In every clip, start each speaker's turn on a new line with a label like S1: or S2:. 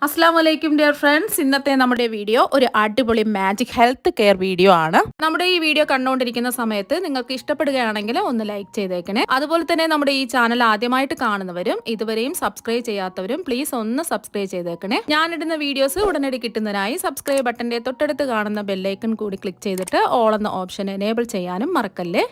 S1: അസ്സലാമലൈക്കും dear friends, ഇന്നത്തെ നമ്മുടെ വീഡിയോ ഒരു അടിപൊളി മാജിക് ഹെൽത്ത് കെയർ വീഡിയോ ആണ്. നമ്മുടെ ഈ വീഡിയോ കണ്ടുകൊണ്ടിരിക്കുന്ന സമയത്ത് നിങ്ങൾക്ക് ഇഷ്ടപ്പെടുകയാണെങ്കിൽ ഒന്ന് ലൈക്ക് ചെയ്തേക്കണേ. അതുപോലെ തന്നെ നമ്മുടെ ഈ ചാനൽ ആദ്യമായിട്ട് കാണുന്നവരും ഇതുവരെയും സബ്സ്ക്രൈബ് ചെയ്യാത്തവരും പ്ലീസ് ഒന്ന് സബ്സ്ക്രൈബ് ചെയ്തേക്കണേ. ഞാനിടുന്ന വീഡിയോസ് ഉടനടി കിട്ടുന്നതിനായി സബ്സ്ക്രൈബ് ബട്ടന്റെ തൊട്ടടുത്ത് കാണുന്ന ബെല്ലൈക്കൺ കൂടി ക്ലിക്ക് ചെയ്തിട്ട് ഓൾ എന്ന ഓപ്ഷൻ എനേബിൾ ചെയ്യാനും മറക്കല്ലേ.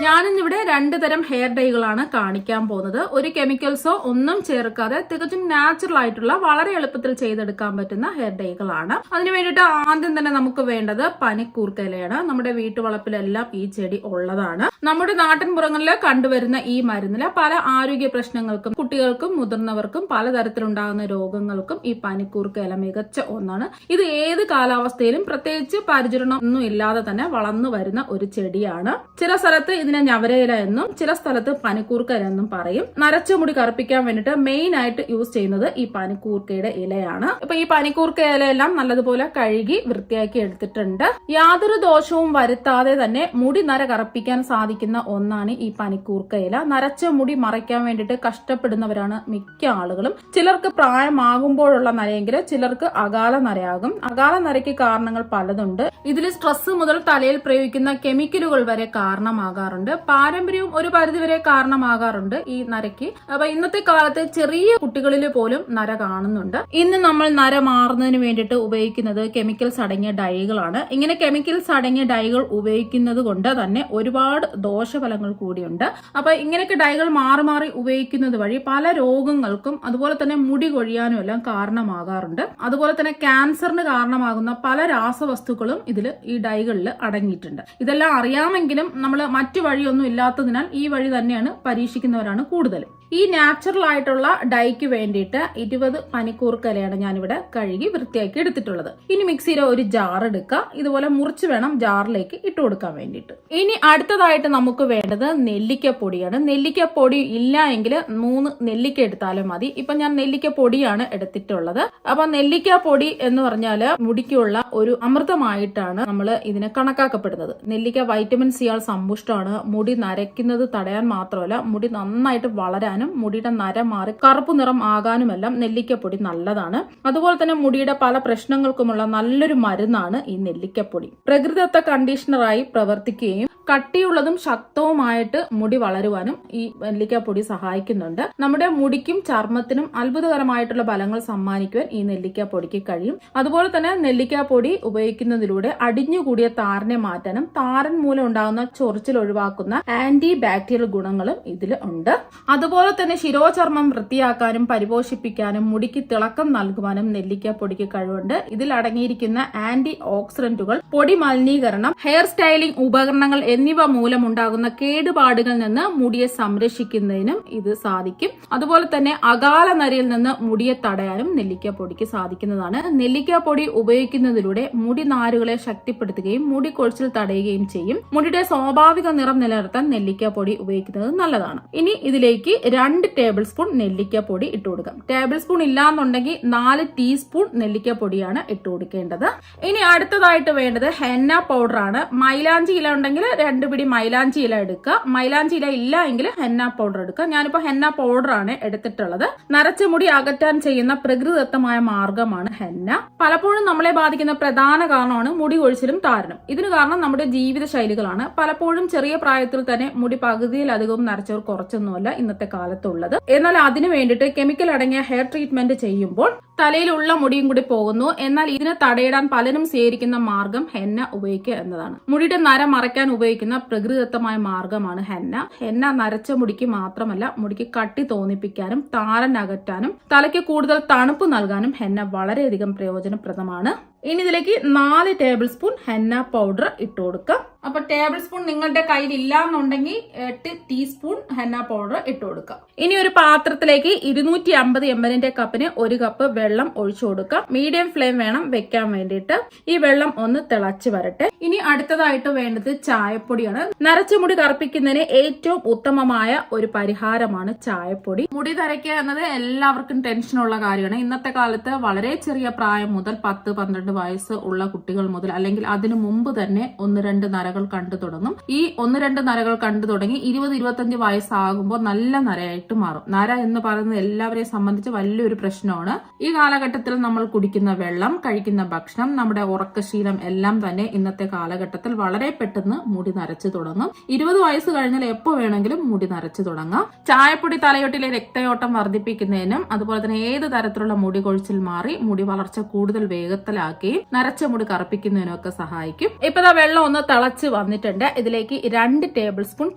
S1: ഞാനിന്നിവിടെ 2 തരം ഹെയർ ഡൈകളാണ് കാണിക്കാൻ പോകുന്നത്. ഒരു കെമിക്കൽസോ ഒന്നും ചേർക്കാതെ തികച്ചും നാച്ചുറൽ ആയിട്ടുള്ള വളരെ എളുപ്പത്തിൽ ചെയ്തെടുക്കാൻ പറ്റുന്ന ഹെയർ ഡൈകളാണ്. അതിന് വേണ്ടിയിട്ട് ആദ്യം തന്നെ നമുക്ക് വേണ്ടത് പനിക്കൂർക്ക ഇലയാണ്. നമ്മുടെ വീട്ടുവളപ്പിലെല്ലാം ഈ ചെടി ഉള്ളതാണ്. നമ്മുടെ നാട്ടിൻപുറങ്ങളിൽ കണ്ടുവരുന്ന ഈ മരുന്നില് പല ആരോഗ്യ പ്രശ്നങ്ങൾക്കും കുട്ടികൾക്കും മുതിർന്നവർക്കും പലതരത്തിലുണ്ടാകുന്ന രോഗങ്ങൾക്കും ഈ പനിക്കൂർക്ക ഇല മികച്ച ഒന്നാണ്. ഇത് ഏത് കാലാവസ്ഥയിലും പ്രത്യേകിച്ച് പരിചരണം ഒന്നും ഇല്ലാതെ തന്നെ വളർന്നു വരുന്ന ഒരു ചെടിയാണ്. ചില സ്ഥലത്ത് ഇതിനെ ഞവരയില എന്നും ചില സ്ഥലത്ത് പനിക്കൂർക്ക ഇല എന്നും പറയും. നരച്ച മുടി കറുപ്പിക്കാൻ വേണ്ടിയിട്ട് മെയിൻ ആയിട്ട് യൂസ് ചെയ്യുന്നത് ഈ പനിക്കൂർക്കയുടെ ഇലയാണ്. ഇപ്പൊ ഈ പനിക്കൂർക്ക ഇലയെല്ലാം നല്ലതുപോലെ കഴുകി വൃത്തിയാക്കി എടുത്തിട്ടുണ്ട്. യാതൊരു ദോഷവും വരുത്താതെ തന്നെ മുടി നര കറുപ്പിക്കാൻ സാധിക്കുന്ന ഒന്നാണ് ഈ പനിക്കൂർക്ക ഇല. നരച്ച മുടി മറയ്ക്കാൻ വേണ്ടിയിട്ട് കഷ്ടപ്പെടുന്നവരാണ് മിക്ക ആളുകളും. ചിലർക്ക് പ്രായമാകുമ്പോഴുള്ള നരയെങ്കിൽ ചിലർക്ക് അകാല നരയാകും. അകാല നരയ്ക്ക് കാരണങ്ങൾ പലതുണ്ട്. ഇതിൽ സ്ട്രെസ് മുതൽ തലയിൽ പ്രയോഗിക്കുന്ന കെമിക്കലുകൾ വരെ കാരണമാകാറുണ്ട്. പാരമ്പര്യവും ഒരു പരിധിവരെ കാരണമാകാറുണ്ട് ഈ നരയ്ക്ക്. അപ്പൊ ഇന്നത്തെ കാലത്ത് ചെറിയ കുട്ടികളിൽ പോലും നര കാണുന്നുണ്ട്. ഇന്ന് നമ്മൾ നര മാറുന്നതിന് വേണ്ടിയിട്ട് ഉപയോഗിക്കുന്നത് കെമിക്കൽസ് അടങ്ങിയ ഡൈകളാണ്. ഇങ്ങനെ കെമിക്കൽസ് അടങ്ങിയ ഡൈകൾ ഉപയോഗിക്കുന്നത് കൊണ്ട് തന്നെ ഒരുപാട് ദോഷഫലങ്ങൾ കൂടിയുണ്ട്. അപ്പൊ ഇങ്ങനെയൊക്കെ ഡൈകൾ മാറി മാറി ഉപയോഗിക്കുന്നത് വഴി പല രോഗങ്ങൾക്കും അതുപോലെ തന്നെ മുടി കൊഴിയാനും എല്ലാം കാരണമാകാറുണ്ട്. അതുപോലെ തന്നെ ക്യാൻസറിന് കാരണമാകുന്ന പല രാസവസ്തുക്കളും ഇതിൽ ഈ ഡൈകളിൽ അടങ്ങിയിട്ടുണ്ട്. ഇതെല്ലാം അറിയാമെങ്കിലും നമ്മൾ മറ്റു വഴിയൊന്നും ഇല്ലാത്തതിനാൽ ഈ വഴി തന്നെയാണ് പരീക്ഷിക്കുന്നവരാണ് കൂടുതലും. ഈ നാച്ചുറൽ ആയിട്ടുള്ള ഡൈക്ക് വേണ്ടിയിട്ട് 20 പനിക്കൂർക്ക ഇലയാണ് ഞാനിവിടെ കഴുകി വൃത്തിയാക്കി എടുത്തിട്ടുള്ളത്. ഇനി മിക്സിയിലെ ഒരു ജാർ എടുക്കുക. ഇതുപോലെ മുറിച്ച് വേണം ജാറിലേക്ക് ഇട്ട് കൊടുക്കാൻ വേണ്ടിയിട്ട്. ഇനി അടുത്തതായിട്ട് നമുക്ക് വേണ്ടത് നെല്ലിക്കപ്പൊടിയാണ്. നെല്ലിക്കപ്പൊടി ഇല്ല എങ്കിൽ 3 നെല്ലിക്ക എടുത്താലും മതി. ഇപ്പൊ ഞാൻ നെല്ലിക്കപ്പൊടിയാണ് എടുത്തിട്ടുള്ളത്. അപ്പൊ നെല്ലിക്കപ്പൊടി എന്ന് പറഞ്ഞാല് മുടിക്കുള്ള ഒരു അമൃതമായിട്ടാണ് നമ്മൾ ഇതിനെ കണക്കാക്കപ്പെടുന്നത്. നെല്ലിക്ക വൈറ്റമിൻ സി ആൽ സമ്പുഷ്ടമാണ്. മുടി നരയ്ക്കുന്നത് തടയാൻ മാത്രമല്ല മുടി നന്നായിട്ട് വളരാനും മുടിയുടെ നര മാറി കറുപ്പ് നിറം ആകാനുമെല്ലാം നെല്ലിക്കപ്പൊടി നല്ലതാണ്. അതുപോലെ തന്നെ മുടിയുടെ പല പ്രശ്നങ്ങൾക്കുമുള്ള നല്ലൊരു മരുന്നാണ് ഈ നെല്ലിക്കപ്പൊടി. പ്രകൃതിദത്ത കണ്ടീഷണറായി പ്രവർത്തിക്കുകയും കട്ടിയുള്ളതും ശക്തവുമായിട്ട് മുടി വളരുവാനും ഈ നെല്ലിക്കപ്പൊടി സഹായിക്കുന്നുണ്ട്. നമ്മുടെ മുടിക്കും ചർമ്മത്തിനും അത്ഭുതകരമായിട്ടുള്ള ഫലങ്ങൾ സമ്മാനിക്കുവാൻ ഈ നെല്ലിക്കപ്പൊടിക്ക് കഴിയും. അതുപോലെ തന്നെ നെല്ലിക്കപ്പൊടി ഉപയോഗിക്കുന്നതിലൂടെ അടിഞ്ഞുകൂടിയ താരനെ മാറ്റാനും താരൻ മൂലം ഉണ്ടാകുന്ന ചൊറിച്ചിൽ ഒഴിവാക്കുന്ന ആന്റി ബാക്ടീരിയൽ ഗുണങ്ങളും ഇതിൽ ഉണ്ട്. അതുപോലെ തന്നെ ശിരോചർമ്മം വൃത്തിയാക്കാനും പരിപോഷിപ്പിക്കാനും മുടിക്ക് തിളക്കം നൽകുവാനും നെല്ലിക്കപ്പൊടിക്ക് കഴിവുണ്ട്. ഇതിൽ അടങ്ങിയിരിക്കുന്ന ആന്റി ഓക്സിഡന്റുകൾ പൊടി മലിനീകരണം, ഹെയർ സ്റ്റൈലിംഗ് ഉപകരണങ്ങൾ എന്നിവ മൂലമുണ്ടാകുന്ന കേടുപാടുകളിൽ നിന്ന് മുടിയെ സംരക്ഷിക്കുന്നതിനും ഇത് സാധിക്കും. അതുപോലെ തന്നെ അകാല നരയിൽ നിന്ന് മുടിയെ തടയാനും നെല്ലിക്കപ്പൊടിക്ക് സാധിക്കുന്നതാണ്. നെല്ലിക്കപ്പൊടി ഉപയോഗിക്കുന്നതിലൂടെ മുടി നാരുകളെ ശക്തിപ്പെടുത്തുകയും മുടി കൊഴിച്ചിൽ തടയുകയും ചെയ്യും. മുടിയുടെ സ്വാഭാവിക നിറം നിലനിർത്താൻ നെല്ലിക്കപ്പൊടി ഉപയോഗിക്കുന്നത് നല്ലതാണ്. ഇനി ഇതിലേക്ക് 2 ടേബിൾ സ്പൂൺ നെല്ലിക്കപ്പൊടി ഇട്ട് കൊടുക്കാം. ടേബിൾ സ്പൂൺ ഇല്ലാന്നുണ്ടെങ്കിൽ 4 ടീസ്പൂൺ നെല്ലിക്കപ്പൊടിയാണ് ഇട്ട് കൊടുക്കേണ്ടത്. ഇനി അടുത്തതായിട്ട് വേണ്ടത് ഹെന്ന പൗഡർ ആണ്. മൈലാഞ്ചി ഇല ഉണ്ടെങ്കിൽ 2 പിടി മൈലാഞ്ചി ഇല എടുക്കുക. മൈലാഞ്ചി ഇല ഇല്ല എങ്കിൽ ഹെന്ന പൗഡർ എടുക്കുക. ഞാനിപ്പോ ഹെന്ന പൗഡർ ആണ് എടുത്തിട്ടുള്ളത്. നരച്ച മുടി അകറ്റാൻ ചെയ്യുന്ന പ്രകൃതിദത്തമായ മാർഗമാണ് ഹെന്ന. പലപ്പോഴും നമ്മളെ ബാധിക്കുന്ന പ്രധാന കാരണമാണ് മുടി കൊഴിച്ചിലും താരനും. ഇതിന് കാരണം നമ്മുടെ ജീവിത ശൈലികളാണ്. പലപ്പോഴും ചെറിയ പ്രായത്തിൽ തന്നെ മുടി പകുതിയിലധികവും നരച്ചവർ കുറച്ചൊന്നുമല്ല ഇന്നത്തെ കാലത്തുള്ളത്. എന്നാൽ അതിനു വേണ്ടിയിട്ട് കെമിക്കൽ അടങ്ങിയ ഹെയർ ട്രീറ്റ്മെന്റ് ചെയ്യുമ്പോൾ തലയിലുള്ള മുടിയും കൂടി പോകുന്നു. എന്നാൽ ഇതിനെ തടയിടാൻ പലരും സ്വീകരിക്കുന്ന മാർഗം ഹെന്ന ഉപയോഗിക്കുക എന്നതാണ്. മുടിയുടെ നര മറയ്ക്കാൻ ഉപയോഗിക്കുന്ന പ്രകൃതിദത്തമായ മാർഗമാണ് ഹെന്ന. ഹെന്ന നരച്ച മുടിക്ക് മാത്രമല്ല മുടിക്ക് കട്ടി തോന്നിപ്പിക്കാനും താരൻ അകറ്റാനും തലയ്ക്ക് കൂടുതൽ തണുപ്പ് നൽകാനും ഹെന്ന വളരെയധികം പ്രയോജനപ്രദമാണ്. ഇനി ഇതിലേക്ക് 4 ടേബിൾ സ്പൂൺ ഹെന്ന പൗഡർ ഇട്ട് കൊടുക്കാം. അപ്പൊ ടേബിൾ സ്പൂൺ നിങ്ങളുടെ കയ്യിൽ ഇല്ല എന്നുണ്ടെങ്കിൽ 8 ടീസ്പൂൺ ഹെന്ന പൗഡർ ഇട്ട് കൊടുക്കാം. ഇനി ഒരു പാത്രത്തിലേക്ക് 250 ml കപ്പിന് 1 കപ്പ് വെള്ളം ഒഴിച്ചു കൊടുക്കാം. മീഡിയം ഫ്ലെയിം വേണം വെക്കാൻ വേണ്ടിയിട്ട്. ഈ വെള്ളം ഒന്ന് തിളച്ച് വരട്ടെ. ഇനി അടുത്തതായിട്ട് വേണ്ടത് ചായപ്പൊടിയാണ്. നരച്ച മുടി കറുപ്പിക്കുന്നതിന് ഏറ്റവും ഉത്തമമായ ഒരു പരിഹാരമാണ് ചായപ്പൊടി. മുടി നരയ്ക്കുക എന്നത് എല്ലാവർക്കും ടെൻഷനുള്ള കാര്യമാണ്. ഇന്നത്തെ കാലത്ത് വളരെ ചെറിയ പ്രായം മുതൽ 10-12 വയസ്സ് ഉള്ള കുട്ടികൾ മുതൽ അല്ലെങ്കിൽ അതിനു മുമ്പ് തന്നെ 1-2 നരകൾ കണ്ടു തുടങ്ങും. ഈ 1-2 നരകൾ കണ്ടു തുടങ്ങി 20-25 വയസ്സാകുമ്പോൾ നല്ല നരയായിട്ട് മാറും. നര എന്ന് പറയുന്നത് എല്ലാവരെയും സംബന്ധിച്ച് വലിയൊരു പ്രശ്നമാണ്. ഈ കാലഘട്ടത്തിൽ നമ്മൾ കുടിക്കുന്ന വെള്ളം, കഴിക്കുന്ന ഭക്ഷണം, നമ്മുടെ ഉറക്കശീലം എല്ലാം തന്നെ ഇന്നത്തെ കാലഘട്ടത്തിൽ വളരെ പെട്ടെന്ന് മുടി നരച്ചു തുടങ്ങും. 20 വയസ്സ് കഴിഞ്ഞാൽ എപ്പോൾ വേണമെങ്കിലും മുടി നരച്ചു തുടങ്ങാം. ചായപ്പൊടി തലയോട്ടിലെ രക്തയോട്ടം വർദ്ധിപ്പിക്കുന്നതിനും അതുപോലെ തന്നെ ഏത് തരത്തിലുള്ള മുടി കൊഴിച്ചിൽ മാറി മുടി വളർച്ച കൂടുതൽ വേഗത്തിലാക്കുകയും നരച്ച മുടി കറുപ്പിക്കുന്നതിനും ഒക്കെ സഹായിക്കും. ഇപ്പൊ വെള്ളം ഒന്ന് തിളച്ച് വന്നിട്ടുണ്ട്. ഇതിലേക്ക് 2 ടേബിൾ സ്പൂൺ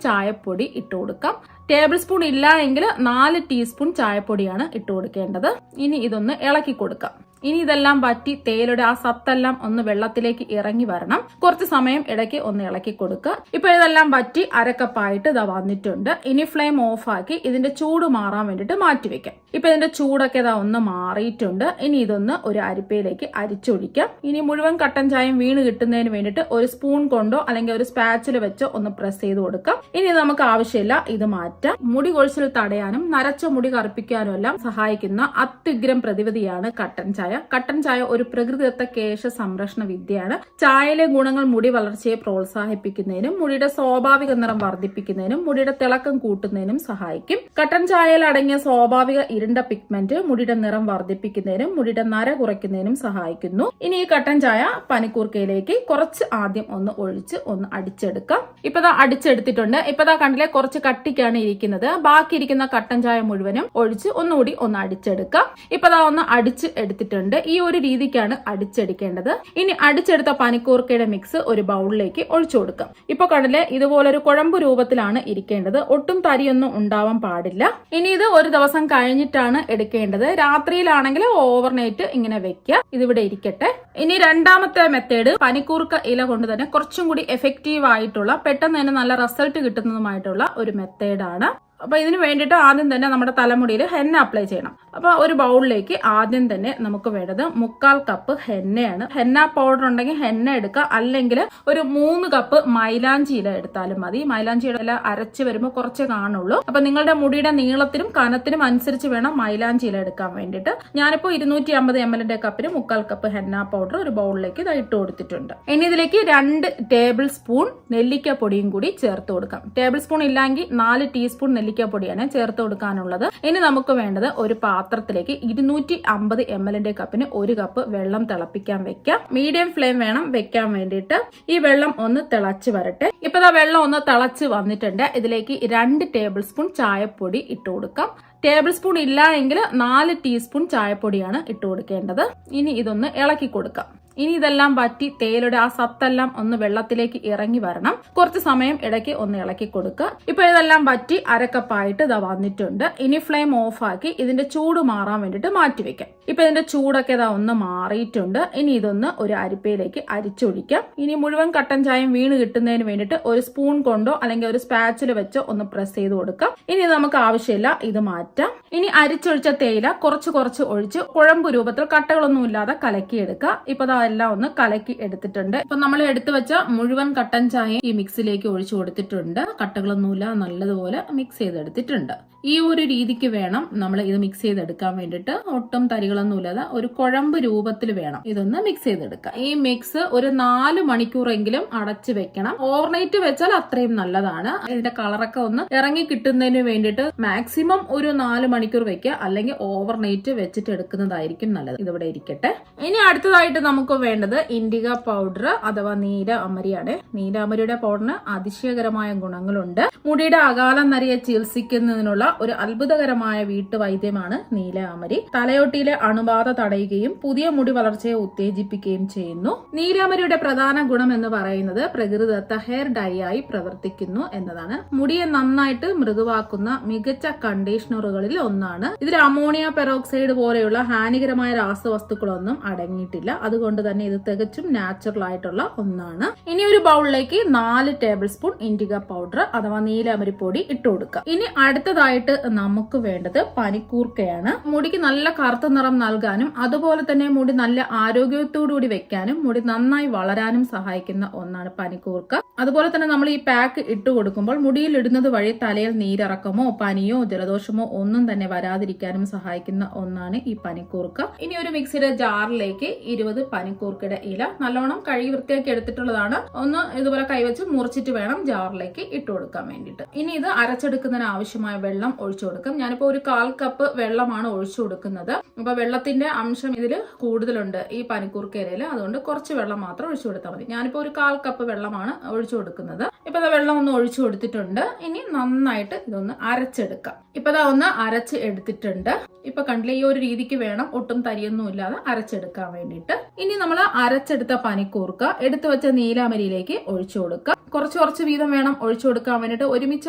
S1: ചായപ്പൊടി ഇട്ട് കൊടുക്കാം. ടേബിൾ സ്പൂൺ ഇല്ല എങ്കിൽ 4 ടീസ്പൂൺ ചായപ്പൊടിയാണ് ഇട്ട് കൊടുക്കേണ്ടത്. ഇനി ഇതൊന്ന് ഇളക്കി കൊടുക്കാം. ഇനി ഇതെല്ലാം വറ്റി തേയിലയുടെ ആ സത്തെല്ലാം ഒന്ന് വെള്ളത്തിലേക്ക് ഇറങ്ങി വരണം. കുറച്ച് സമയം ഇടയ്ക്ക് ഒന്ന് ഇളക്കി കൊടുക്കുക. ഇപ്പൊ ഇതെല്ലാം വറ്റി അരക്കപ്പായിട്ട് ഇതാ വന്നിട്ടുണ്ട്. ഇനി ഫ്ലെയിം ഓഫ് ആക്കി ഇതിന്റെ ചൂട് മാറാൻ വേണ്ടിട്ട് മാറ്റിവെക്കാം. ഇപ്പൊ ഇതിന്റെ ചൂടൊക്കെ ഇതാ ഒന്ന് മാറിയിട്ടുണ്ട്. ഇനി ഇതൊന്ന് ഒരു അരിപ്പയിലേക്ക് അരിച്ചൊഴിക്കാം. ഇനി മുഴുവൻ കട്ടൻ ചായയും വീണ് കിട്ടുന്നതിന് വേണ്ടിട്ട് ഒരു സ്പൂൺ കൊണ്ടോ അല്ലെങ്കിൽ ഒരു സ്പാച്ചിൽ വെച്ചോ ഒന്ന് പ്രസ് ചെയ്ത് കൊടുക്കാം. ഇനി നമുക്ക് ആവശ്യമില്ല, ഇത് മാറ്റാം. മുടി കൊഴിച്ചിൽ തടയാനും നരച്ച മുടി കറുപ്പിക്കാനും എല്ലാം സഹായിക്കുന്ന അത്യുഗ്രം പ്രതിവിധിയാണ് കട്ടൻ ചായ. കട്ടൻ ചായ ഒരു പ്രകൃതിദത്ത കേശ സംരക്ഷണ വിദ്യയാണ്. ചായയിലെ ഗുണങ്ങൾ മുടി വളർച്ചയെ പ്രോത്സാഹിപ്പിക്കുന്നതിനും മുടിയുടെ സ്വാഭാവിക നിറം വർദ്ധിപ്പിക്കുന്നതിനും മുടിയുടെ തിളക്കം കൂട്ടുന്നതിനും സഹായിക്കും. കട്ടൻ ചായയിൽ അടങ്ങിയ സ്വാഭാവിക ഇരുണ്ട പിഗ്മെന്റ് മുടിയുടെ നിറം വർദ്ധിപ്പിക്കുന്നതിനും മുടിയുടെ നര കുറയ്ക്കുന്നതിനും സഹായിക്കുന്നു. ഇനി ഈ കട്ടൻ ചായ പനിക്കൂർക്കയിലേക്ക് കുറച്ച് ആദ്യം ഒന്ന് ഒഴിച്ച് ഒന്ന് അടിച്ചെടുക്കാം. ഇപ്പതാ അടിച്ചെടുത്തിട്ടുണ്ട്. ഇപ്പതാ കണ്ടില്ലേ, കുറച്ച് കട്ടിക്കാണ് ഇരിക്കുന്നത്. ബാക്കി ഇരിക്കുന്ന കട്ടൻ ചായ മുഴുവനും ഒഴിച്ച് ഒന്നുകൂടി ഒന്ന് അടിച്ചെടുക്കാം. ഇപ്പതാ ഒന്ന് അടിച്ച് എടുത്തിട്ടുണ്ട്. ഈ ഒരു രീതിക്കാണ് അടിച്ചെടുക്കേണ്ടത്. ഇനി അടിച്ചെടുത്ത പനിക്കൂർക്കയുടെ മിക്സ് ഒരു ബൗളിലേക്ക് ഒഴിച്ചു കൊടുക്കാം. ഇപ്പൊ കണ്ടില്ലേ, ഇതുപോലൊരു കുഴമ്പ് രൂപത്തിലാണ് ഇരിക്കേണ്ടത്. ഒട്ടും തരിയൊന്നും ഉണ്ടാവാൻ പാടില്ല. ഇനി ഇത് ഒരു ദിവസം കഴിഞ്ഞിട്ടാണ് എടുക്കേണ്ടത്. രാത്രിയിലാണെങ്കിൽ ഓവർനൈറ്റ് ഇങ്ങനെ വെക്കുക. ഇതിവിടെ ഇരിക്കട്ടെ. ഇനി രണ്ടാമത്തെ മെത്തേഡ് പനിക്കൂർക്ക ഇല കൊണ്ട് തന്നെ കുറച്ചും കൂടി എഫക്റ്റീവ് ആയിട്ടുള്ള, പെട്ടെന്ന് തന്നെ നല്ല റിസൾട്ട് കിട്ടുന്നതുമായിട്ടുള്ള ഒരു മെത്തേഡാണ്. അപ്പൊ ഇതിന് വേണ്ടിയിട്ട് ആദ്യം തന്നെ നമ്മുടെ തലമുടിയിൽ ഹെന്ന അപ്ലൈ ചെയ്യണം. അപ്പൊ ഒരു ബൗളിലേക്ക് ആദ്യം തന്നെ നമുക്ക് വേണ്ടത് 1/4 കപ്പ് ഹെന്നയാണ്. ഹെന്ന പൗഡർ ഉണ്ടെങ്കിൽ ഹെന്ന എടുക്കുക, അല്ലെങ്കിൽ ഒരു 3 കപ്പ് മൈലാഞ്ചി ഇല എടുത്താലും മതി. മൈലാഞ്ചി ഇല അരച്ച് വരുമ്പോൾ കുറച്ച് കാണുള്ളൂ. അപ്പൊ നിങ്ങളുടെ മുടിയുടെ നീളത്തിനും കനത്തിനും അനുസരിച്ച് വേണം മൈലാഞ്ചി ഇല എടുക്കാൻ വേണ്ടിയിട്ട്. ഞാനിപ്പോ 250 ml കപ്പിന് 1/4 കപ്പ് ഹെന്ന പൗഡർ ഒരു ബൗളിലേക്ക് ഇട്ട് കൊടുത്തിട്ടുണ്ട്. ഇനി ഇതിലേക്ക് 2 ടേബിൾ സ്പൂൺ നെല്ലിക്ക പൊടിയും കൂടി ചേർത്ത് കൊടുക്കാം. ടേബിൾ സ്പൂൺ ഇല്ലെങ്കിൽ 4 ടീസ്പൂൺ നെല്ലിക്കപ്പൊടിയാണ് ചേർത്ത് കൊടുക്കാനുള്ളത്. ഇനി നമുക്ക് വേണ്ടത് ഒരു പാത്രത്തിലേക്ക് 250 ml കപ്പിന് 1 കപ്പ് വെള്ളം തിളപ്പിക്കാൻ വെക്കാം. മീഡിയം ഫ്ലെയിം വേണം വെക്കാൻ വേണ്ടിയിട്ട്. ഈ വെള്ളം ഒന്ന് തിളച്ച് വരട്ടെ. ഇപ്പൊ വെള്ളം ഒന്ന് തിളച്ച് വന്നിട്ടുണ്ട്. ഇതിലേക്ക് 2 ടേബിൾ സ്പൂൺ ചായപ്പൊടി ഇട്ട് കൊടുക്കാം. ടേബിൾ സ്പൂൺ ഇല്ല എങ്കിൽ 4 ടീസ്പൂൺ ചായപ്പൊടിയാണ് ഇട്ട് കൊടുക്കേണ്ടത്. ഇനി ഇതൊന്ന് ഇളക്കി കൊടുക്കാം. ഇനി ഇതെല്ലാം വറ്റി തേയിലയുടെ ആ സത്തെല്ലാം ഒന്ന് വെള്ളത്തിലേക്ക് ഇറങ്ങി വരണം. കുറച്ച് സമയം ഇടയ്ക്ക് ഒന്ന് ഇളക്കി കൊടുക്കുക. ഇപ്പൊ ഇതെല്ലാം വറ്റി അരക്കപ്പായിട്ട് ഇതാ വന്നിട്ടുണ്ട്. ഇനി ഫ്ലെയിം ഓഫ് ആക്കി ഇതിന്റെ ചൂട് മാറാൻ വേണ്ടിട്ട് മാറ്റിവെക്കാം. ഇപ്പൊ ഇതിന്റെ ചൂടൊക്കെ ഇതാ ഒന്ന് മാറിയിട്ടുണ്ട്. ഇനി ഇതൊന്ന് ഒരു അരിപ്പയിലേക്ക് അരിച്ചൊഴിക്കാം. ഇനി മുഴുവൻ കട്ടൻ ചായയും വീണ് കിട്ടുന്നതിന് വേണ്ടിട്ട് ഒരു സ്പൂൺ കൊണ്ടോ അല്ലെങ്കിൽ ഒരു സ്പാച്ചിൽ വെച്ചോ ഒന്ന് പ്രസ് ചെയ്ത് കൊടുക്കാം. ഇനി ഇത് നമുക്ക് ആവശ്യമില്ല, ഇത് മാറ്റാം. ഇനി അരിച്ചൊഴിച്ച തേയില കുറച്ച് കുറച്ച് ഒഴിച്ച് കുഴമ്പ് രൂപത്തിൽ കട്ടകളൊന്നും ഇല്ലാതെ കലക്കിയെടുക്കുക. ഇപ്പൊ എല്ലാം ഒന്ന് കലക്കി എടുത്തിട്ടുണ്ട്. ഇപ്പൊ നമ്മൾ എടുത്തു വെച്ച മുഴുവൻ കട്ടൻ ചായ ഈ മിക്സിലേക്ക് ഒഴിച്ചു കൊടുത്തിട്ടുണ്ട്. കട്ടകളൊന്നുമില്ല, നല്ലതുപോലെ മിക്സ് ചെയ്തെടുത്തിട്ടുണ്ട്. ഈ ഒരു രീതിക്ക് വേണം നമ്മൾ ഇത് മിക്സ് ചെയ്തെടുക്കാൻ വേണ്ടിയിട്ട്. ഒട്ടും തരികളൊന്നുമില്ലാതെ ഒരു കുഴമ്പ് രൂപത്തിൽ വേണം ഇതൊന്ന് മിക്സ് ചെയ്തെടുക്കാം. ഈ മിക്സ് ഒരു 4 മണിക്കൂറെങ്കിലും അടച്ചു വെക്കണം. ഓവർനൈറ്റ് വെച്ചാൽ അത്രയും നല്ലതാണ്. ഇതിന്റെ കളറൊക്കെ ഒന്ന് ഇറങ്ങി കിട്ടുന്നതിന് വേണ്ടിയിട്ട് മാക്സിമം ഒരു 4 മണിക്കൂർ വെക്കുക, അല്ലെങ്കിൽ ഓവർനൈറ്റ് വെച്ചിട്ട് എടുക്കുന്നതായിരിക്കും നല്ലത്. ഇതിവിടെ ഇരിക്കട്ടെ. ഇനി അടുത്തതായിട്ട് നമുക്ക് വേണ്ടത് ഇൻഡിഗ പൗഡർ അഥവാ നീല അമരിയാണ്. നീല അമരിയുടെ പൗഡറിന് അതിശയകരമായ ഗുണങ്ങളുണ്ട്. മുടിയുടെ അകാല നരയെ ചികിത്സിക്കുന്നതിനുള്ള ഒരു അത്ഭുതകരമായ വീട്ടുവൈദ്യമാണ് നീല അമരി. തലയോട്ടിയിലെ അണുബാധ തടയുകയും പുതിയ മുടി വളർച്ചയെ ഉത്തേജിപ്പിക്കുകയും ചെയ്യുന്നു. നീലാമരിയുടെ പ്രധാന ഗുണം എന്ന് പറയുന്നത് പ്രകൃതിദത്ത ഹെയർ ഡൈ ആയി പ്രവർത്തിക്കുന്നു എന്നതാണ്. മുടിയെ നന്നായിട്ട് മൃദുവാക്കുന്ന മികച്ച കണ്ടീഷണറുകളിൽ ഒന്നാണ്. ഇതിൽ അമോണിയ പെറോക്സൈഡ് പോലെയുള്ള ഹാനികരമായ രാസവസ്തുക്കളൊന്നും അടങ്ങിയിട്ടില്ല. അതുകൊണ്ട് തന്നെ ഇത് തികച്ചും നാച്ചുറൽ ആയിട്ടുള്ള ഒന്നാണ്. ഇനി ഒരു ബൗളിലേക്ക് 4 ടേബിൾ സ്പൂൺ ഇൻഡിഗ പൗഡർ അഥവാ നീലാമരി പൊടി ഇട്ട് കൊടുക്കുക. ഇനി അടുത്തതായി അടുത്തതായിട്ട് നമുക്ക് വേണ്ടത് പനിക്കൂർക്കയാണ്. മുടിക്ക് നല്ല കറുത്ത നിറം നൽകാനും അതുപോലെ തന്നെ മുടി നല്ല ആരോഗ്യത്തോടുകൂടി വെക്കാനും മുടി നന്നായി വളരാനും സഹായിക്കുന്ന ഒന്നാണ് പനിക്കൂർക്ക. അതുപോലെ തന്നെ നമ്മൾ ഈ പാക്ക് ഇട്ട് കൊടുക്കുമ്പോൾ മുടിയിൽ ഇടുന്നത് വഴി തലയിൽ നീരിറക്കമോ പനിയോ ജലദോഷമോ ഒന്നും തന്നെ വരാതിരിക്കാനും സഹായിക്കുന്ന ഒന്നാണ് ഈ പനിക്കൂർക്ക. ഇനി ഒരു മിക്സിയുടെ ജാറിലേക്ക് 20 പനിക്കൂർക്കയുടെ ഇല നല്ലോണം കഴുകി വൃത്തിയാക്കി എടുത്തിട്ടുള്ളതാണ്. ഒന്ന് ഇതുപോലെ കൈവച്ച് മുറിച്ചിട്ട് വേണം ജാറിലേക്ക് ഇട്ട് കൊടുക്കാൻ വേണ്ടിയിട്ട്. ഇനി ഇത് അരച്ചെടുക്കുന്നതിന് ആവശ്യമായ വെള്ളം ഒഴിച്ചു കൊടുക്കും. ഞാനിപ്പോ ഒരു 1/4 കപ്പ് വെള്ളമാണ് ഒഴിച്ചു കൊടുക്കുന്നത്. അപ്പൊ വെള്ളത്തിന്റെ അംശം ഇതിൽ കൂടുതലുണ്ട് ഈ പനിക്കൂർക്ക ഇലയിൽ, അതുകൊണ്ട് കുറച്ച് വെള്ളം മാത്രം ഒഴിച്ചു കൊടുത്താൽ മതി. ഞാനിപ്പോ ഒരു 1/4 കപ്പ് വെള്ളമാണ് ഒഴിച്ചു കൊടുക്കുന്നത്. ഇപ്പൊ വെള്ളം ഒന്ന് ഒഴിച്ചു കൊടുത്തിട്ടുണ്ട്. ഇനി നന്നായിട്ട് ഇതൊന്ന് അരച്ചെടുക്കാം. ഇപ്പൊ ഒന്ന് അരച്ച് എടുത്തിട്ടുണ്ട്. ഇപ്പൊ കണ്ടില്ലേ, ഈ ഒരു രീതിക്ക് വേണം, ഒട്ടും തരിയൊന്നും ഇല്ലാതെ അരച്ചെടുക്കാൻ വേണ്ടിയിട്ട്. ഇനി നമ്മൾ അരച്ചെടുത്ത പനിക്കൂർക്ക എടുത്തു വെച്ച നീലാമരിയിലേക്ക് ഒഴിച്ചു കൊടുക്കുക. കുറച്ച് വീതം വേണം ഒഴിച്ചു കൊടുക്കാൻ വേണ്ടിയിട്ട്, ഒരുമിച്ച്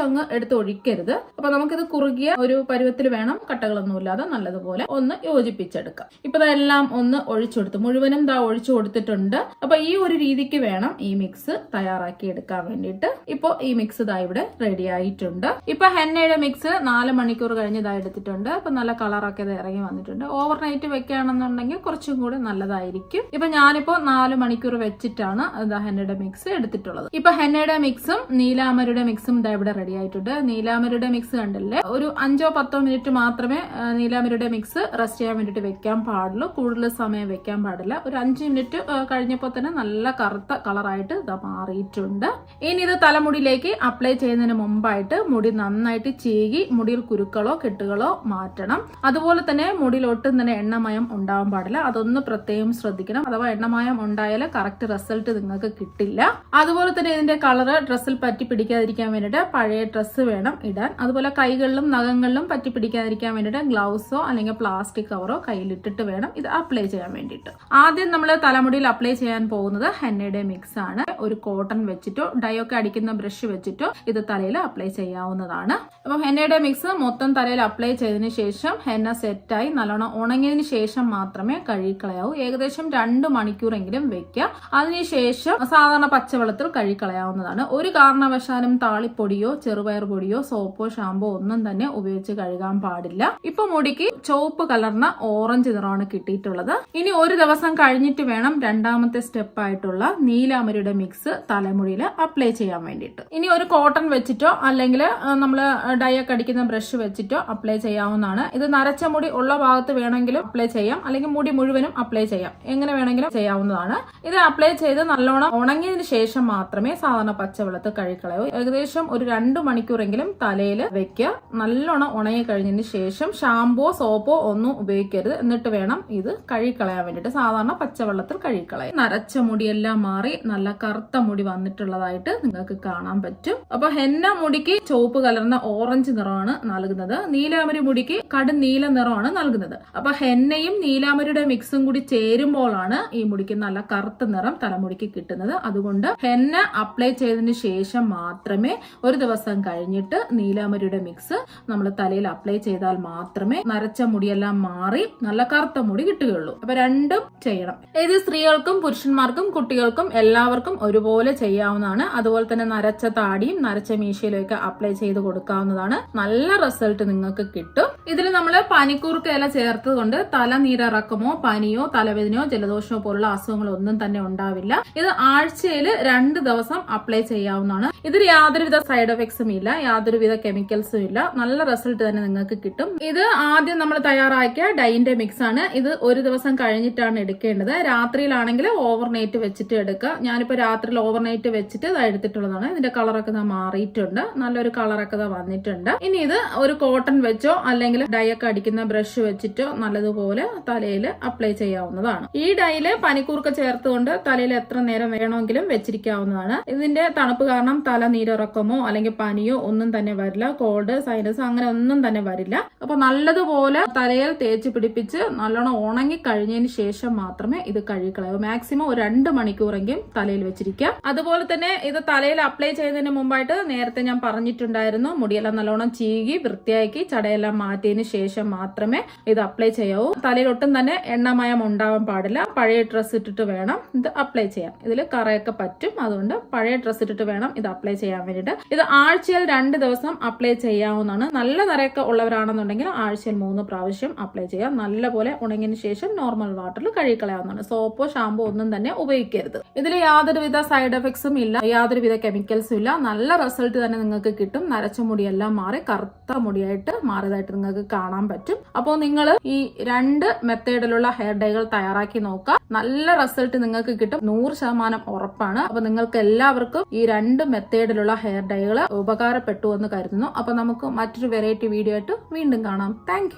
S1: അങ്ങ് എടുത്ത് ഒഴിക്കരുത്. അപ്പൊ നമുക്കിത് കുറുകിയ ഒരു പരുവത്തിൽ വേണം, കട്ടകളൊന്നും ഇല്ലാതെ നല്ലതുപോലെ ഒന്ന് യോജിപ്പിച്ചെടുക്കാം. ഇപ്പൊ ഇതെല്ലാം ഒന്ന് ഒഴിച്ചു കൊടുത്തു, മുഴുവനും ഒഴിച്ചു കൊടുത്തിട്ടുണ്ട്. അപ്പൊ ഈ ഒരു രീതിക്ക് വേണം ഈ മിക്സ് തയ്യാറാക്കി എടുക്കാൻ വേണ്ടിയിട്ട്. ഇപ്പൊ ഈ മിക്സ് ഇവിടെ റെഡി ആയിട്ടുണ്ട്. ഇപ്പൊ ഹെന്നയുടെ മിക്സ് 4 മണിക്കൂർ കഴിഞ്ഞ് എടുത്തിട്ടുണ്ട്. അപ്പൊ നല്ല കളറൊക്കെ ഇറങ്ങി വന്നിട്ടുണ്ട്. ഓവർനൈറ്റ് വെക്കുകയാണെന്നുണ്ടെങ്കിൽ കുറച്ചും കൂടി നല്ലതായിരിക്കും. ഇപ്പൊ ഞാനിപ്പോ 4 മണിക്കൂർ വെച്ചിട്ടാണ് ഹെന്നയുടെ മിക്സ് എടുത്തിട്ടുള്ളത്. ഇപ്പൊ ഹെന്നയുടെ മിക്സും നീലാമരിയുടെ മിക്സും ഇവിടെ റെഡി ആയിട്ടുണ്ട്. നീലാമരിയുടെ മിക്സ് കണ്ടില്ലേ, ഒരു 5-10 മിനിറ്റ് മാത്രമേ നീലാമരിയുടെ മിക്സ് റെസ്റ്റ് ചെയ്യാൻ വേണ്ടിട്ട് വെക്കാൻ പാടുള്ളൂ. കൂടുതൽ സമയം വെക്കാൻ പാടില്ല. ഒരു 5 മിനിറ്റ് കഴിഞ്ഞപ്പോൾ തന്നെ നല്ല കറുത്ത കളറായിട്ട് ഇത് മാറിയിട്ടുണ്ട്. ഇനി ഇത് തലമുടിയിലേക്ക് അപ്ലൈ ചെയ്യുന്നതിന് മുമ്പായിട്ട് മുടി നന്നായിട്ട് ചീകി മുടിയിൽ കുരുക്കളോ കെട്ടുകളോ മാറ്റണം. അതുപോലെ തന്നെ മുടിയിൽ ഒട്ടും തന്നെ എണ്ണമയം ഉണ്ടാവാൻ പാടില്ല. അതൊന്ന് പ്രത്യേകം ശ്രദ്ധിക്കണം. അഥവാ എണ്ണമയം ഉണ്ടായാൽ കറക്റ്റ് റിസൾട്ട് നിങ്ങൾക്ക് കിട്ടില്ല. അതുപോലെ തന്നെ ഇതിന്റെ കളറ് ഡ്രസ്സിൽ പറ്റി പിടിക്കാതിരിക്കാൻ വേണ്ടിയിട്ട് പഴയ ഡ്രസ്സ് വേണം ഇടാൻ. അതുപോലെ കൈകളിലും നഖങ്ങളിലും പറ്റി പിടിക്കാതിരിക്കാൻ വേണ്ടിയിട്ട് ഗ്ലൗസോ അല്ലെങ്കിൽ പ്ലാസ്റ്റിക് കവറോ കയ്യിലിട്ടിട്ട് വേണം ഇത് അപ്ലൈ ചെയ്യാൻ വേണ്ടിയിട്ട്. ആദ്യം നമ്മൾ തലമുടിയിൽ അപ്ലൈ ചെയ്യാൻ പോകുന്നത് ഹെന്നയുടെ മിക്സ് ആണ്. ഒരു കോട്ടൺ വെച്ചിട്ടോ ഡൈയൊക്കെ അടിക്കുന്ന ബ്രഷ് വെച്ചിട്ടോ ഇത് തലയിൽ അപ്ലൈ ചെയ്യാവുന്നതാണ്. അപ്പൊ ഹെന്നയുടെ മിക്സ് മൊത്തം തലയിൽ അപ്ലൈ ചെയ്തതിന് ശേഷം ഹെന്ന സെറ്റായി നല്ലോണം ഉണങ്ങിയതിന് ശേഷം മാത്രമേ കഴുകിക്കളയാവൂ. ഏകദേശം 2 മണിക്കൂറെങ്കിലും വെക്കുക. അതിനുശേഷം സാധാരണ പച്ചവെള്ളത്തിൽ കഴുകിക്കളയാവുന്നതാണ്. ഒരു കാരണവശാലും താളിപ്പൊടിയോ ചെറുപയർ പൊടിയോ സോപ്പോ ഷാമ്പോ ഒന്നും തന്നെ ഉപയോഗിച്ച് കഴുകാൻ പാടില്ല. ഇപ്പൊ മുടിക്ക് ചുവപ്പ് കലർന്ന ഓറഞ്ച് നിറമാണ് കിട്ടിയിട്ടുള്ളത്. ഇനി ഒരു ദിവസം കഴിഞ്ഞിട്ട് വേണം രണ്ടാമത്തെ സ്റ്റെപ്പ് ആയിട്ടുള്ള നീലാമരിയുടെ മിക്സ് തലമുടിയിൽ അപ്ലൈ ചെയ്യാൻ വേണ്ടിയിട്ട്. ഇനി ഒരു കോട്ടൺ വെച്ചിട്ടോ അല്ലെങ്കിൽ നമ്മൾ ഡൈ ഒക്കെ അടിക്കുന്ന ബ്രഷ് വെച്ചിട്ടോ അപ്ലൈ ചെയ്യാവുന്നതാണ്. ഇത് നരച്ച മുടി ഉള്ള ഭാഗത്ത് വേണമെങ്കിലും അപ്ലൈ ചെയ്യാം, അല്ലെങ്കിൽ മുടി മുഴുവനും അപ്ലൈ ചെയ്യാം. എങ്ങനെ വേണമെങ്കിലും ചെയ്യാവുന്നതാണ്. ഇത് അപ്ലൈ ചെയ്ത് നല്ലോണം ഉണങ്ങിയതിന് ശേഷം മാത്രമേ സാധാരണ പച്ചവെള്ളത്തിൽ കഴുകിക്കളയൂ. ഏകദേശം ഒരു 2 മണിക്കൂറെങ്കിലും തലയിൽ വെക്കുക. നല്ലോണം ഉണങ്ങി കഴിഞ്ഞതിന് ശേഷം ഷാമ്പോ സോപ്പോ ഒന്നും ഉപയോഗിക്കരുത്. എന്നിട്ട് വേണം ഇത് കഴുകിക്കളയാൻ വേണ്ടിയിട്ട്. സാധാരണ പച്ചവെള്ളത്തിൽ കഴുകിക്കളയും. നരച്ച മുടിയെല്ലാം മാറി നല്ല കറുത്ത മുടി വന്നിട്ടുള്ളതായിട്ട് നിങ്ങൾക്ക് കാണാൻ പറ്റും. അപ്പൊ ഹെന്ന മുടിക്ക് ചുവപ്പ് കലർന്ന ഓറഞ്ച് നിറമാണ് നൽകുന്നത്. നീലാമരി മുടിക്ക് കടും നീല നിറമാണ് നൽകുന്നത്. അപ്പൊ ഹെന്നയും നീലാമരിയുടെ മിക്സും കൂടി ചേരുമ്പോഴാണ് ഈ മുടിക്ക് നല്ല കറുത്ത നിറം തലമുടിക്ക് കിട്ടുന്നത്. അതുകൊണ്ട് ഹെന്ന അപ്ലൈ ചെയ്തതിന് ശേഷം മാത്രമേ ഒരു ദിവസം കഴിഞ്ഞിട്ട് നീലാമരിയുടെ മിക്സ് നമ്മൾ തലയിൽ അപ്ലൈ ചെയ്താൽ മാത്രമേ നരച്ച മുടിയെല്ലാം മാറി നല്ല കറുത്ത മുടി കിട്ടുകയുള്ളൂ. അപ്പൊ രണ്ടും ചെയ്യണം. ഇത് സ്ത്രീകൾക്കും പുരുഷന്മാർക്കും കുട്ടികൾക്കും എല്ലാവർക്കും ഒരുപോലെ ചെയ്യാവുന്നതാണ്. അതുപോലെ തന്നെ നരച്ച താടിയും നരച്ച മീശയിലും ഒക്കെ അപ്ലൈ ചെയ്ത് കൊടുക്കാവുന്നതാണ്. നല്ല റിസൾട്ട് നിങ്ങൾക്ക് കിട്ടും. ഇതിൽ നമ്മൾ പനിക്കൂർക്ക ഇല ചേർത്തത് കൊണ്ട് തലനീരിറക്കമോ പനിയോ തലവേദനയോ ജലദോഷമോ പോലുള്ള അസുഖങ്ങളോ ഒന്നും തന്നെ ഉണ്ടാവില്ല. ഇത് ആഴ്ചയിൽ 2 ദിവസം അപ്ലൈ ചെയ്യാവുന്നതാണ്. ഇതിൽ യാതൊരുവിധ സൈഡ് എഫക്ട്സും ഇല്ല, യാതൊരുവിധ കെമിക്കൽസും ഇല്ല. നല്ല റിസൾട്ട് തന്നെ നിങ്ങൾക്ക് കിട്ടും. ഇത് ആദ്യം നമ്മൾ തയ്യാറാക്കിയ ഡൈന്റെ മിക്സ് ആണ്. ഇത് ഒരു ദിവസം കഴിഞ്ഞിട്ടാണ് എടുക്കേണ്ടത്. രാത്രിയിലാണെങ്കിൽ ഓവർനൈറ്റ് വെച്ചിട്ട് എടുക്കുക. ഞാനിപ്പോ രാത്രിയിൽ ഓവർനൈറ്റ് വെച്ചിട്ട് എടുത്തിട്ടുള്ളതാണ്. ഇതിന്റെ കളറൊക്കെ മാറിയിട്ടുണ്ട്. നല്ലൊരു കളറൊക്കെ വന്നിട്ടുണ്ട്. ഇനി ഇത് ഒരു കോട്ടൺ വെച്ചോ അല്ലെങ്കിൽ ഡൈ ഒക്കെ അടിക്കുന്ന ബ്രഷ് വെച്ചിട്ടോ നല്ലതുപോലെ തലയിൽ അപ്ലൈ ചെയ്യാവുന്നതാണ്. ഈ ഡൈയില് പനിക്കൂർക്ക ചേർത്തുകൊണ്ട് തലയിൽ എത്ര നേരം വേണമെങ്കിലും വെച്ചിരിക്കാവുന്നതാണ്. ഇതിന്റെ തണുപ്പ് കാരണം തല നീരിറക്കമോ അല്ലെങ്കിൽ പനിയോ ഒന്നും തന്നെ വരില്ല. കോൾഡ് സൈനസ് അങ്ങനെ ഒന്നും തന്നെ വരില്ല. അപ്പൊ നല്ലതുപോലെ തലയിൽ തേച്ച് പിടിപ്പിച്ച് നല്ലോണം ഉണങ്ങി കഴിഞ്ഞതിന് ശേഷം മാത്രമേ ഇത് കഴുകിക്കളയൂ. മാക്സിമം ഒരു 2 മണിക്കൂറെങ്കിലും തലയിൽ വെച്ചിരിക്കുക. അതുപോലെ തന്നെ ഇത് തലയിൽ അപ്ലൈ ചെയ്യുന്നതിന് മുമ്പായിട്ട് നേരത്തെ ഞാൻ പറഞ്ഞിട്ടുണ്ടായിരുന്നു, മുടിയെല്ലാം നല്ലോണം ചീകി വൃത്തിയാക്കി ചടയെല്ലാം മാറ്റിയതിന് ശേഷം മാത്രമേ ഇത് അപ്ലൈ ചെയ്യാവൂ. തലയിൽ ഒട്ടും തന്നെ എണ്ണമയം ഉണ്ടാവാൻ പാടില്ല. പഴയ ഡ്രസ്സ് ഇട്ടിട്ട് വേണം ഇത് അപ്ലൈ ചെയ്യാൻ. ഇതിൽ കറയൊക്കെ പറ്റും. അതുകൊണ്ട് പഴയ ഡ്രസ്സ് ഇട്ടിട്ട് വേണം ഇത് അപ്ലൈ ചെയ്യാൻ വേണ്ടിയിട്ട്. ഇത് ആഴ്ചയിൽ 2 ദിവസം അപ്ലൈ ചെയ്യാവുന്നതാണ്. നല്ല നരയൊക്കെ ഉള്ളവരാണെന്നുണ്ടെങ്കിൽ ആഴ്ചയിൽ 3 പ്രാവശ്യം അപ്ലൈ ചെയ്യാം. നല്ലപോലെ ഉണങ്ങിയതിന് ശേഷം നോർമൽ വാട്ടറിൽ കഴുകിക്കളയാവുന്നതാണ്. സോപ്പോ ഷാമ്പോ ഒന്നും തന്നെ ഉപയോഗിക്കരുത്. ഇതിൽ യാതൊരുവിധ സൈഡ് എഫക്ട്സും ഇല്ല, യാതൊരുവിധ കെമിക്കൽസും ഇല്ല. നല്ല റിസൾട്ട് തന്നെ നിങ്ങൾക്ക് കിട്ടും. നരച്ച മുടിയെല്ലാം മാറി കറുത്ത മുടിയായിട്ട് മാറിയതായിട്ട് നിങ്ങൾക്ക് കാണാൻ പറ്റും. അപ്പോൾ നിങ്ങൾ ഈ 2 മെത്തേഡിലുള്ള ഹെയർ ഡൈകൾ തയ്യാറാക്കി നോക്കുക. നല്ല റിസൾട്ട് നിങ്ങൾക്ക് കിട്ടും, 100% ഉറപ്പാണ്. അപ്പൊ നിങ്ങൾക്ക് എല്ലാവർക്കും ഈ 2 മെത്തേഡിലുള്ള ഹെയർ ഡൈകൾ ഉപകാരപ്പെട്ടു എന്ന് കരുതുന്നു. അപ്പൊ നമുക്ക് മറ്റൊരു വെറൈറ്റി വീഡിയോ ആയിട്ട് വീണ്ടും കാണാം. താങ്ക്